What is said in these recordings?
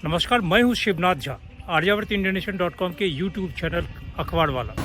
नमस्कार, मैं हूं शिवनाथ झा, आर्यावर्त इंडियनेशन.com के यूट्यूब चैनल अखबार वाला।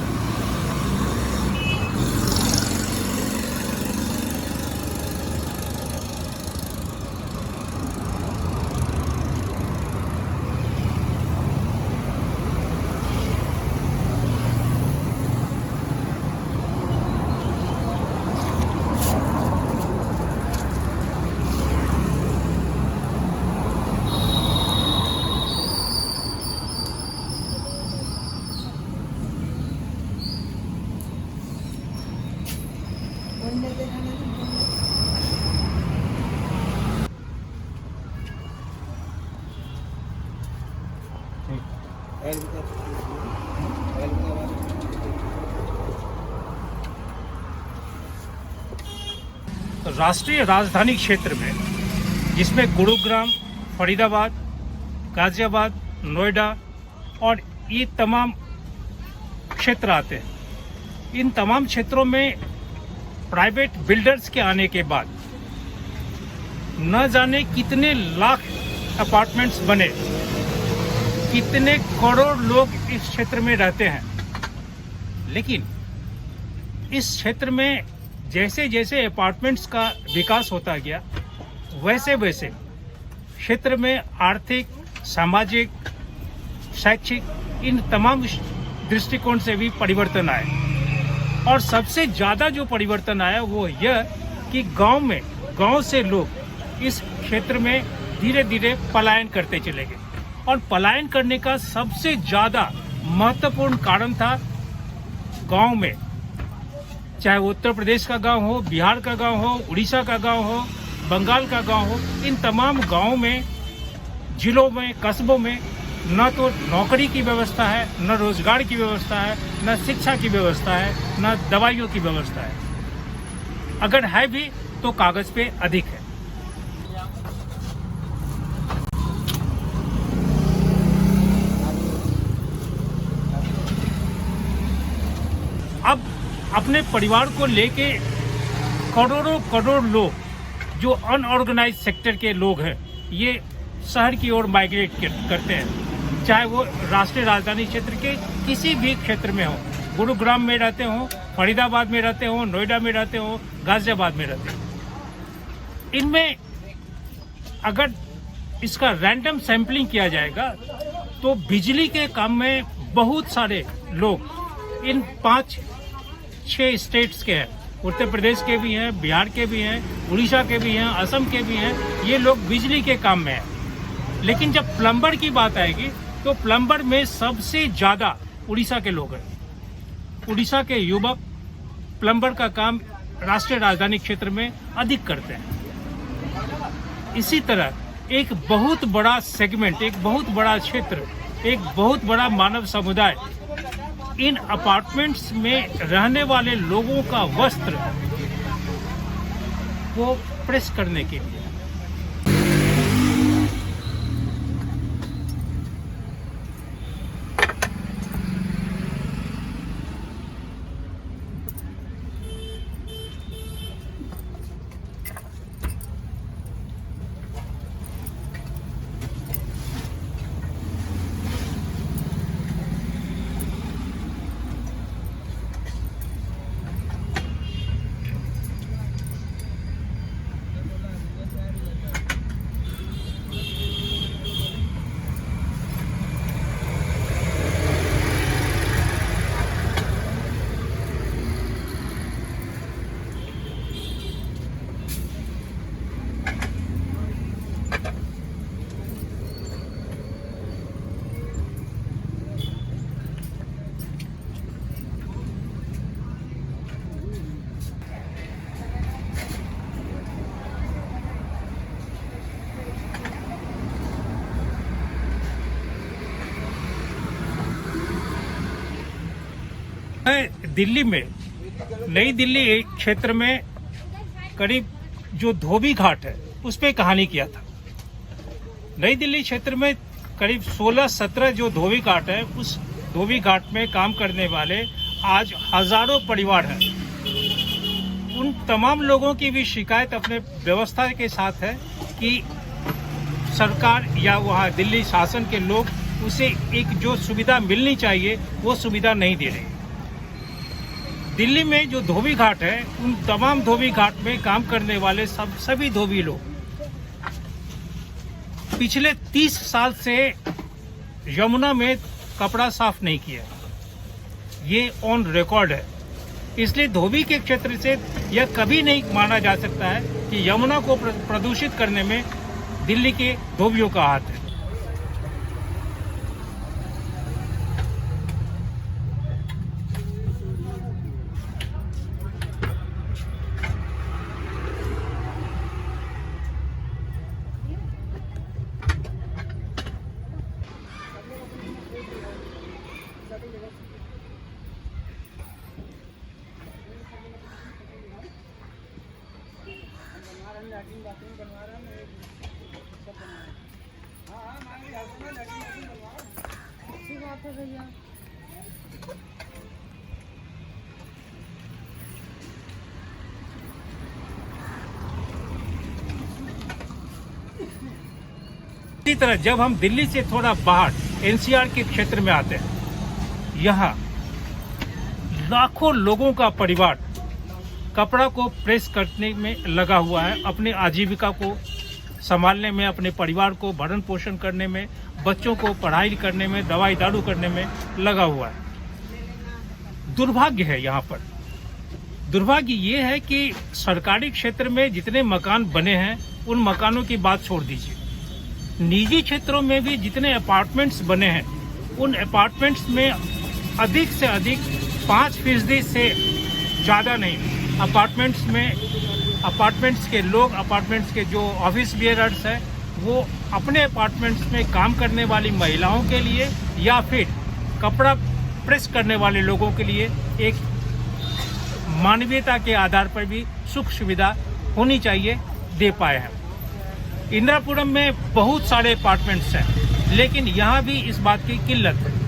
राष्ट्रीय राजधानी क्षेत्र में, जिसमें गुरुग्राम, फरीदाबाद, गाजियाबाद, नोएडा और ये तमाम क्षेत्र आते हैं, इन तमाम क्षेत्रों में प्राइवेट बिल्डर्स के आने के बाद न जाने कितने लाख अपार्टमेंट्स बने, कितने करोड़ लोग इस क्षेत्र में रहते हैं। लेकिन इस क्षेत्र में जैसे जैसे अपार्टमेंट्स का विकास होता गया, वैसे वैसे क्षेत्र में आर्थिक, सामाजिक, शैक्षिक इन तमाम दृष्टिकोण से भी परिवर्तन आए। और सबसे ज़्यादा जो परिवर्तन आया वो यह कि गांव से लोग इस क्षेत्र में धीरे धीरे पलायन करते चले गए। और पलायन करने का सबसे ज़्यादा महत्वपूर्ण कारण था गांव में, चाहे उत्तर प्रदेश का गांव हो, बिहार का गांव हो, उड़ीसा का गांव हो, बंगाल का गांव हो, इन तमाम गांवों में, जिलों में, कस्बों में न तो नौकरी की व्यवस्था है, न रोजगार की व्यवस्था है, न शिक्षा की व्यवस्था है, न दवाइयों की व्यवस्था है। अगर है भी तो कागज पे अधिक है। अब अपने परिवार को लेके करोड़ लोग जो अनऑर्गेनाइज सेक्टर के लोग हैं, ये शहर की ओर माइग्रेट करते हैं, चाहे वो राष्ट्रीय राजधानी क्षेत्र के किसी भी क्षेत्र में हो, गुरुग्राम में रहते हो, फरीदाबाद में रहते हो, नोएडा में रहते हो, गाजियाबाद में रहते हो। इनमें अगर इसका रैंडम सैंपलिंग किया जाएगा तो बिजली के काम में बहुत सारे लोग इन 5-6 स्टेट्स के हैं, उत्तर प्रदेश के भी हैं, बिहार के भी हैं, उड़ीसा के भी हैं, असम के भी हैं, ये लोग बिजली के काम में हैं। लेकिन जब प्लम्बर की बात आएगी तो प्लम्बर में सबसे ज़्यादा उड़ीसा के लोग हैं। उड़ीसा के युवक प्लम्बर का काम राष्ट्रीय राजधानी क्षेत्र में अधिक करते हैं। इसी तरह एक बहुत बड़ा सेगमेंट, एक बहुत बड़ा क्षेत्र, एक बहुत बड़ा मानव समुदाय इन अपार्टमेंट्स में रहने वाले लोगों का वस्त्र को प्रेस करने के लिए दिल्ली में, नई दिल्ली एक क्षेत्र में करीब जो धोबी घाट है उस पर कहानी किया था। नई दिल्ली क्षेत्र में करीब 16-17 जो धोबी घाट है, उस धोबी घाट में काम करने वाले आज हजारों परिवार हैं। उन तमाम लोगों की भी शिकायत अपने व्यवस्था के साथ है कि सरकार या वहाँ दिल्ली शासन के लोग उसे एक जो सुविधा मिलनी चाहिए वो सुविधा नहीं दे रहे। दिल्ली में जो धोबी घाट है, उन तमाम धोबी घाट में काम करने वाले सभी धोबी लोग पिछले 30 साल से यमुना में कपड़ा साफ नहीं किया। ये ऑन रिकॉर्ड है। इसलिए धोबी के क्षेत्र से यह कभी नहीं माना जा सकता है कि यमुना को प्रदूषित करने में दिल्ली के धोबियों का हाथ है। इसी तरह जब हम दिल्ली से थोड़ा बाहर एनसीआर के क्षेत्र में आते हैं, यहाँ लाखों लोगों का परिवार कपड़ा को प्रेस करने में लगा हुआ है, अपनी आजीविका को संभालने में, अपने परिवार को भरण पोषण करने में, बच्चों को पढ़ाई करने में, दवाई दारू करने में लगा हुआ है। दुर्भाग्य है, यहाँ पर दुर्भाग्य ये है कि सरकारी क्षेत्र में जितने मकान बने हैं उन मकानों की बात छोड़ दीजिए, निजी क्षेत्रों में भी जितने अपार्टमेंट्स बने हैं उन अपार्टमेंट्स में अधिक से अधिक 5% से ज़्यादा नहीं अपार्टमेंट्स के लोग, अपार्टमेंट्स के जो ऑफिस बियरर्स हैं, वो अपने अपार्टमेंट्स में काम करने वाली महिलाओं के लिए या फिर कपड़ा प्रेस करने वाले लोगों के लिए एक मानवीयता के आधार पर भी सुख सुविधा होनी चाहिए, दे पाए हैं। इंदिरापुरम में बहुत सारे अपार्टमेंट्स हैं, लेकिन यहाँ भी इस बात की किल्लत है।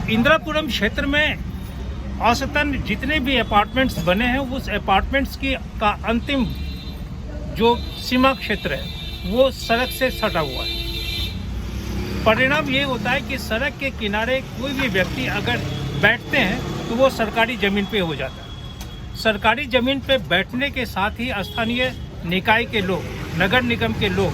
इंदिरापुरम क्षेत्र में औसतन जितने भी अपार्टमेंट्स बने हैं उस अपार्टमेंट्स की का अंतिम जो सीमा क्षेत्र है वो सड़क से सटा हुआ है। परिणाम ये होता है कि सड़क के किनारे कोई भी व्यक्ति अगर बैठते हैं तो वो सरकारी ज़मीन पे हो जाता है। सरकारी ज़मीन पे बैठने के साथ ही स्थानीय निकाय के लोग, नगर निगम के लोग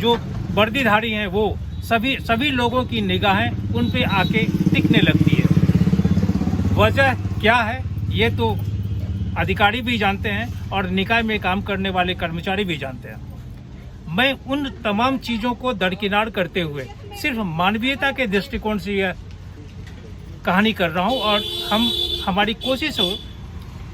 जो वर्दीधारी हैं वो सभी लोगों की निगाहें उन पे आके टिकने लगती है। वजह क्या है ये तो अधिकारी भी जानते हैं और निकाय में काम करने वाले कर्मचारी भी जानते हैं। मैं उन तमाम चीज़ों को दरकिनार करते हुए सिर्फ मानवीयता के दृष्टिकोण से यह कहानी कर रहा हूँ और हमारी कोशिश हो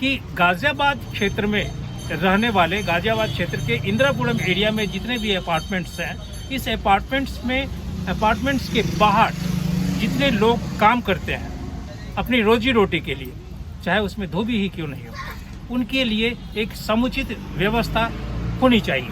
कि गाज़ियाबाद क्षेत्र में रहने वाले, गाज़ियाबाद क्षेत्र के इंदिरापुरम एरिया में जितने भी अपार्टमेंट्स हैं, इस अपार्टमेंट्स के बाहर जितने लोग काम करते हैं अपनी रोजी रोटी के लिए, चाहे उसमें धोबी ही क्यों नहीं हो, उनके लिए एक समुचित व्यवस्था होनी चाहिए।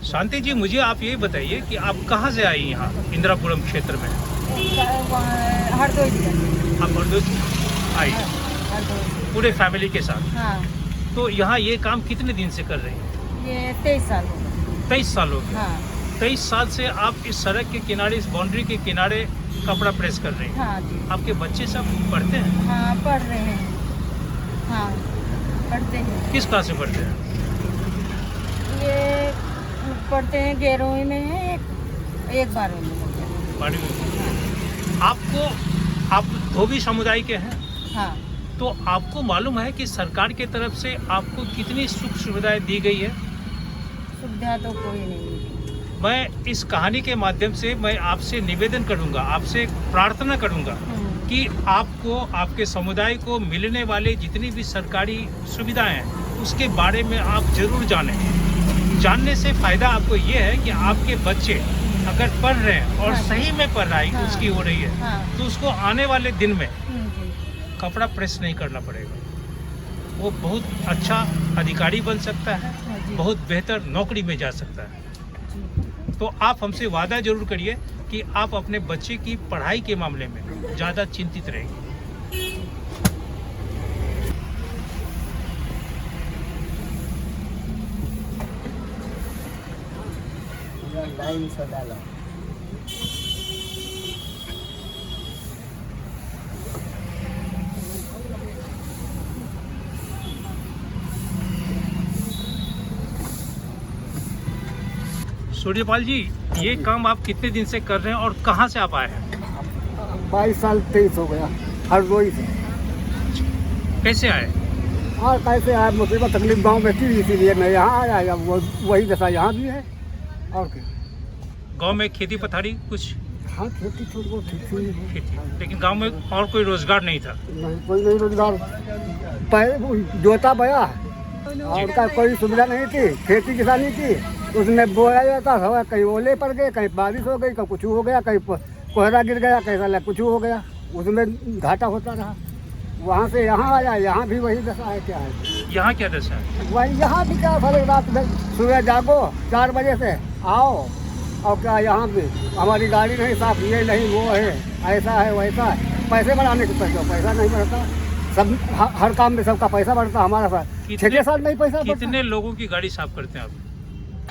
शांति जी, मुझे आप ये बताइए कि आप कहाँ से आई यहाँ इंदिरापुरम क्षेत्र में? हरदोई जिले से। आप हरदोई आई हरदोई। पूरे फैमिली के साथ? हाँ। तो यहाँ ये काम कितने दिन से कर रहे हैं? ये 23 साल हो गए। 23 साल हो गए। हाँ। 23 साल से आप इस सड़क के किनारे, इस बाउंड्री के किनारे कपड़ा प्रेस कर रहे हैं? हाँ जी। आपके बच्चे सब पढ़ते हैं? हाँ, पढ़ रहे हैं। हाँ, पढ़ते हैं। किस क्लास में पढ़ते हैं? ये पढ़ते हैं 11वीं में है, एक 12वीं में। 12वीं में। आप धोबी समुदाय के हैं? हाँ। तो आपको मालूम है कि सरकार की तरफ से आपको कितनी सुख सुविधाएं दी गई है? सुविधा तो कोई नहीं। मैं इस कहानी के माध्यम से मैं आपसे निवेदन करूंगा, आपसे प्रार्थना करूंगा कि आपको, आपके समुदाय को मिलने वाले जितनी भी सरकारी सुविधाएं हैं उसके बारे में आप जरूर जानें। जानने से फायदा आपको ये है कि आपके बच्चे अगर पढ़ रहे हैं और सही में पढ़ाई उसकी हो रही है तो उसको आने वाले दिन में कपड़ा प्रेस नहीं करना पड़ेगा। वो बहुत अच्छा अधिकारी बन सकता है, बहुत बेहतर नौकरी में जा सकता है। तो आप हमसे वादा जरूर करिए कि आप अपने बच्चे की पढ़ाई के मामले में ज़्यादा चिंतित रहेंगे। सूर्यपाल जी, ये काम आप कितने दिन से कर रहे हैं और कहाँ से आप आए हैं? 22 साल 23 हो गया, हरदोई से। कैसे आए? और कैसे आए, मुसीबत तकलीफ गांव में थी इसीलिए मैं यहाँ आया। या वही दशा यहाँ भी है। और क्या गांव में खेती पथारी कुछ? हाँ, खेती छोटी बहुत ठीक थी। खेती, लेकिन गांव में और कोई रोजगार नहीं था? नहीं, कोई नहीं रोजगार। जोता बया और का कोई सुविधा नहीं थी। खेती किसानी थी, उसमें बोया जाता था, कहीं ओले पड़ गए, कहीं बारिश हो गई, कहीं कुछ हो गया, कहीं कोहरा गिर गया, कहीं साला कुछ हो गया, उसमें घाटा होता रहा। वहाँ से यहाँ आया, यहाँ भी वही दशा है। क्या है यहाँ? क्या दशा है? वही यहाँ भी क्या, सारे रात में सुबह जागो 4 बजे से आओ, और क्या यहाँ भी हमारी गाड़ी नहीं साफ, ये नहीं वो है, ऐसा है वैसा है। पैसे बढ़ाने के पैसा नहीं बढ़ता। सब हर काम में सबका पैसा बढ़ता, हमारा साथ 6 साल नहीं पैसा बढ़ता। कितने लोगों की गाड़ी साफ करते हैं आप?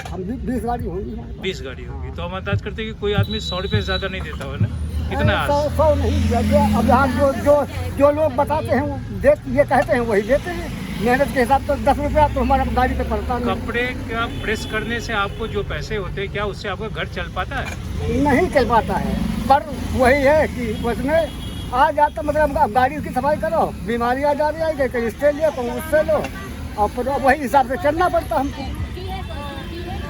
हम 20 गाड़ी होंगी। 20 गाड़ी होगी। तो हम अंदाज करते हैं कि कोई आदमी 100 रुपये से ज़्यादा नहीं देता हो ना? कितना? 100 नहीं। अब यहाँ जो लोग बताते हैं वो ये कहते हैं वही देते हैं। मेहनत के हिसाब तो 10 रुपया तो हमारा गाड़ी पे पड़ता नहीं। कपड़े का प्रेस करने से आपको जो पैसे होते हैं, क्या उससे आपका घर चल पाता है? नहीं चल पाता है, पर वही है कि उसमें आ जाता, मतलब अब गाड़ी की सफाई करो, बीमारी आ जा रही है, कहीं इससे लियो, कहीं उससे लो, और फिर वही हिसाब से चलना पड़ता हमको।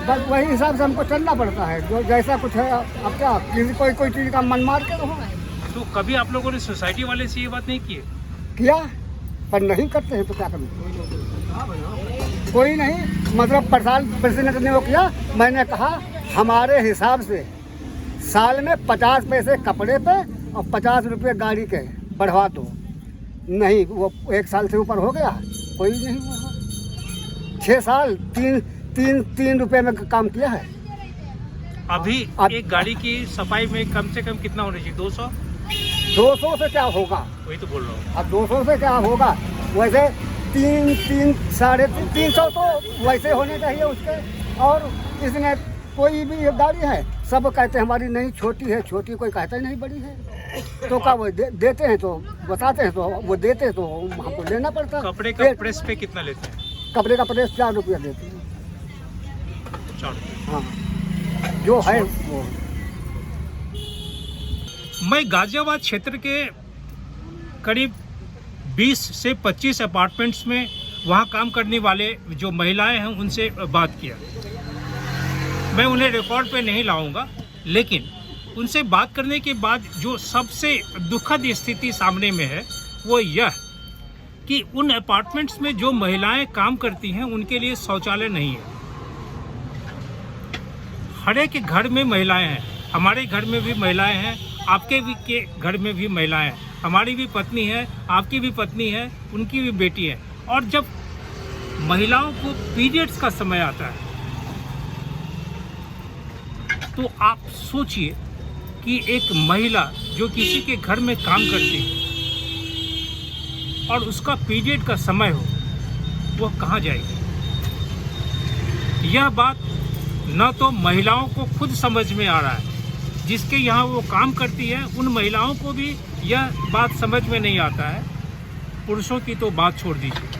बस वही हिसाब से हमको चलना पड़ता है, जो जैसा कुछ है। अब क्या किसी कोई चीज़ का मन मार के रहो। तो कभी आप लोगों ने सोसाइटी वाले से ये बात नहीं की? किया, पर नहीं करते हैं तो क्या करें। कोई नहीं, मतलब प्रेसिडेंट ने वो किया। मैंने कहा हमारे हिसाब से साल में 50 पैसे कपड़े पे और 50 रुपये गाड़ी के बढ़वा दो। नहीं, वो 1 साल से ऊपर हो गया, कोई नहीं हुआ। 6 साल 3 रुपये में काम किया है। अभी एक गाड़ी की सफाई में कम से कम कितना होना चाहिए? 200 से क्या होगा? वही तो बोल रहा हूँ। अब 200 से क्या होगा? वैसे 300 350 तो वैसे होने चाहिए उसके। और इसमें कोई भी गाड़ी है, सब कहते हैं हमारी नहीं, छोटी है, छोटी, कोई कहता ही नहीं बड़ी है। तो क्या वो देते हैं तो बताते हैं, तो वो देते हैं तो हमको लेना पड़ता है। कपड़े का प्रेस पे कितना लेते हैं? कपड़े का प्रेस 4 रुपया देते हैं। 4 रुपये। हाँ, जो है वो। मैं गाजियाबाद क्षेत्र के करीब 20 से 25 अपार्टमेंट्स में वहाँ काम करने वाले जो महिलाएं हैं उनसे बात किया। मैं उन्हें रिकॉर्ड पे नहीं लाऊंगा, लेकिन उनसे बात करने के बाद जो सबसे दुखद स्थिति सामने में है वो यह कि उन अपार्टमेंट्स में जो महिलाएं काम करती हैं उनके लिए शौचालय नहीं है। हर एक घर में महिलाएं हैं, हमारे घर में भी महिलाएं हैं, आपके भी के घर में भी महिलाएं हैं, हमारी भी पत्नी है, आपकी भी पत्नी है, उनकी भी बेटी है। और जब महिलाओं को पीरियड्स का समय आता है तो आप सोचिए कि एक महिला जो किसी के घर में काम करती है और उसका पीरियड का समय हो, वो कहाँ जाएगी? यह बात न तो महिलाओं को खुद समझ में आ रहा है, जिसके यहाँ वो काम करती है उन महिलाओं को भी यह बात समझ में नहीं आता है। पुरुषों की तो बात छोड़ दीजिए।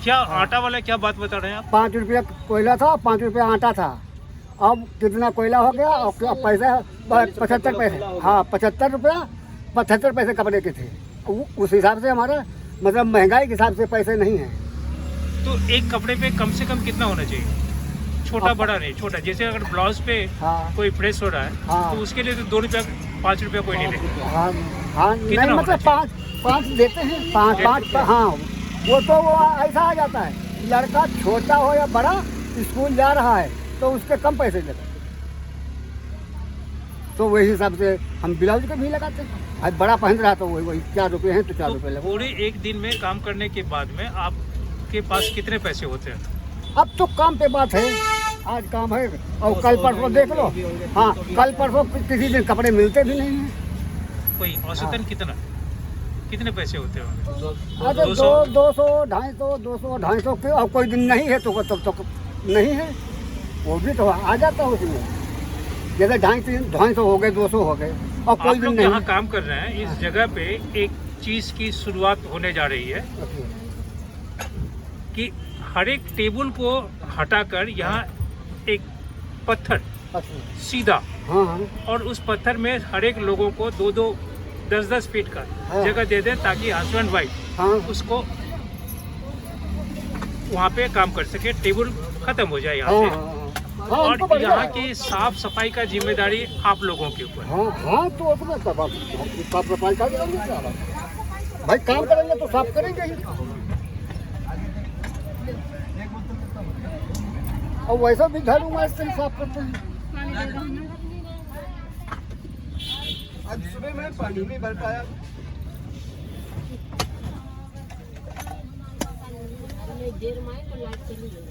क्या आटा वाला क्या बात बता रहे हैं आप? 5 रुपया कोयला था, 5 रुपया आटा था। अब कितना कोयला हो गया और क्या पैसा 75 पैसे। हाँ 75 रुपया 75 पैसे कपड़े के थे। उस हिसाब से हमारा मतलब महंगाई के हिसाब से पैसे नहीं हैं। तो एक कपड़े पे कम से कम कितना होना चाहिए? छोटा बड़ा नहीं, छोटा। जैसे अगर ब्लाउज पे हाँ। कोई प्रेस हो रहा है हाँ। तो उसके लिए तो 2 रुपया 5 रुपया कोई नहीं लेगा। हाँ हाँ नहीं कितना मतलब होना 5 देते हैं, 5 हाँ वो तो वो ऐसा आ जाता है। लड़का छोटा हो या बड़ा स्कूल जा रहा है तो उसके कम पैसे लेते, तो वही हिसाब से हम ब्लाउज के भी लगाते हैं। आज बड़ा पहन रहा तो वही 4 रुपये हैं तो 4 रुपये लगा। पूरे एक दिन में काम करने के बाद में आपके पास कितने पैसे होते हैं? अब तो काम पे बात है, आज काम है और कल परसों देख लो। हाँ कल परसों किसी दिन कपड़े मिलते भी नहीं हैं। कोई औसतन कितने पैसे होते हैं? अच्छा 200 250 200 250 के, और कोई दिन नहीं है तो तब तो नहीं है, वो भी तो आ जाता है उसमें। जैसे 250 हो गए 200 हो गए और कोई आप दिन लोग नहीं। जहाँ काम कर रहे हैं इस जगह पे एक चीज की शुरुआत होने जा रही है कि हर एक टेबल को हटाकर यहाँ एक पत्थर सीधा, हाँ हाँ और उस पत्थर में हर एक लोगों को 2-2 10-10 फीट का हाँ। जगह दे दे ताकि हस्बैंड वाइफ हाँ उसको वहाँ पे काम कर सके। टेबल खत्म हो जाए यहाँ हाँ से। हाँ उनको और बढ़िया यहाँ है। की साफ सफाई का जिम्मेदारी आप लोगों के ऊपर। हाँ हाँ तो अपना साफ सफाई कर देंगे भाई, काम करेंगे तो साफ करेंगे ही। और वैसा भी झाड़ू मारते हैं, साफ करते हैं। आज सुबह में पानी नहीं भर पाया। देर में तो लाइट चली गई।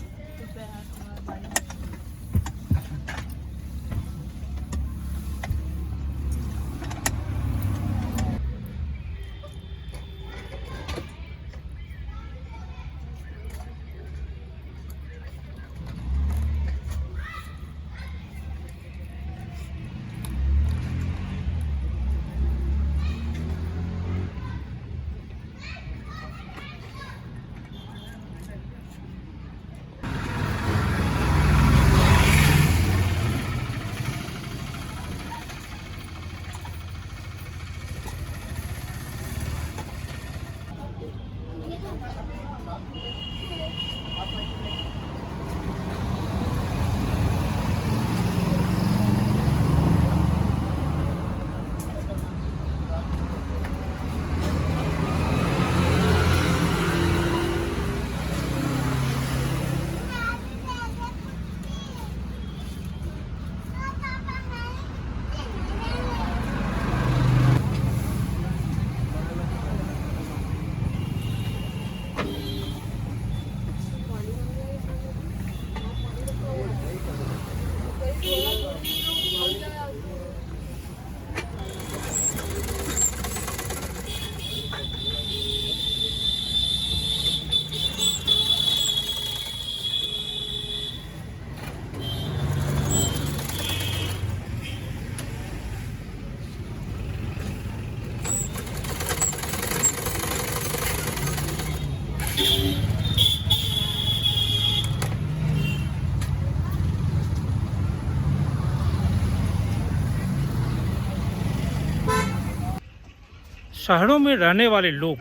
शहरों में रहने वाले लोग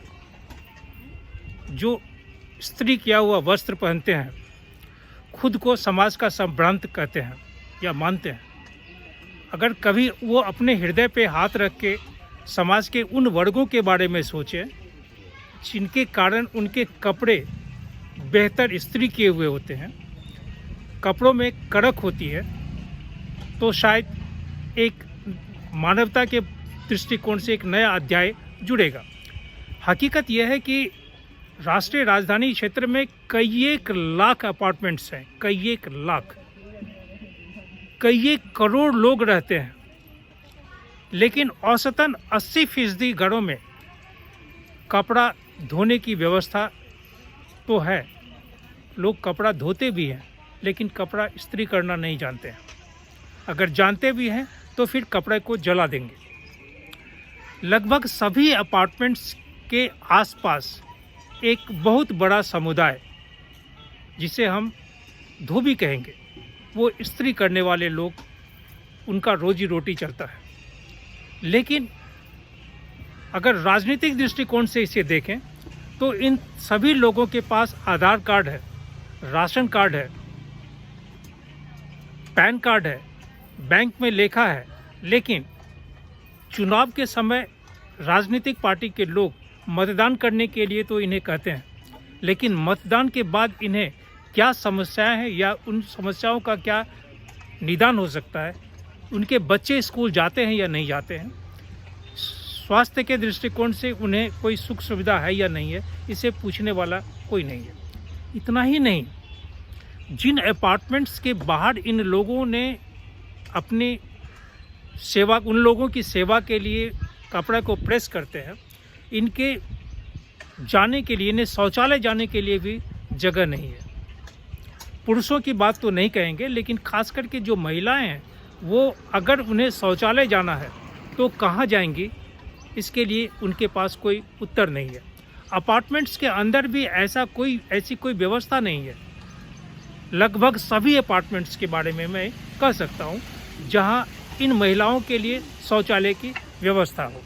जो इस्त्री किया हुआ वस्त्र पहनते हैं खुद को समाज का संभ्रांत कहते हैं या मानते हैं। अगर कभी वो अपने हृदय पे हाथ रख के समाज के उन वर्गों के बारे में सोचें जिनके कारण उनके कपड़े बेहतर इस्त्री किए हुए होते हैं, कपड़ों में कड़क होती है, तो शायद एक मानवता के दृष्टिकोण से एक नया अध्याय जुड़ेगा। हकीकत यह है कि राष्ट्रीय राजधानी क्षेत्र में कई एक लाख अपार्टमेंट्स हैं, कई एक करोड़ लोग रहते हैं, लेकिन औसतन 80% घरों में कपड़ा धोने की व्यवस्था तो है। लोग कपड़ा धोते भी हैं लेकिन कपड़ा इस्त्री करना नहीं जानते हैं। अगर जानते भी हैं तो फिर कपड़े को जला देंगे। लगभग सभी अपार्टमेंट्स के आसपास एक बहुत बड़ा समुदाय, जिसे हम धोबी कहेंगे, वो इस्त्री करने वाले लोग, उनका रोजी रोटी चलता है। लेकिन अगर राजनीतिक दृष्टिकोण से इसे देखें तो इन सभी लोगों के पास आधार कार्ड है, राशन कार्ड है, पैन कार्ड है, बैंक में लेखा है, लेकिन चुनाव के समय राजनीतिक पार्टी के लोग मतदान करने के लिए तो इन्हें कहते हैं, लेकिन मतदान के बाद इन्हें क्या समस्याएं हैं या उन समस्याओं का क्या निदान हो सकता है, उनके बच्चे स्कूल जाते हैं या नहीं जाते हैं, स्वास्थ्य के दृष्टिकोण से उन्हें कोई सुख सुविधा है या नहीं है, इसे पूछने वाला कोई नहीं है। इतना ही नहीं, जिन अपार्टमेंट्स के बाहर इन लोगों ने अपनी सेवा, उन लोगों की सेवा के लिए कपड़े को प्रेस करते हैं, इनके जाने के लिए, इन्हें शौचालय जाने के लिए भी जगह नहीं है। पुरुषों की बात तो नहीं कहेंगे, लेकिन खास करके जो महिलाएं हैं वो अगर उन्हें शौचालय जाना है तो कहाँ जाएंगी, इसके लिए उनके पास कोई उत्तर नहीं है। अपार्टमेंट्स के अंदर भी ऐसी कोई व्यवस्था नहीं है। लगभग सभी अपार्टमेंट्स के बारे में मैं कह सकता हूँ जहाँ इन महिलाओं के लिए शौचालय की व्यवस्था हो।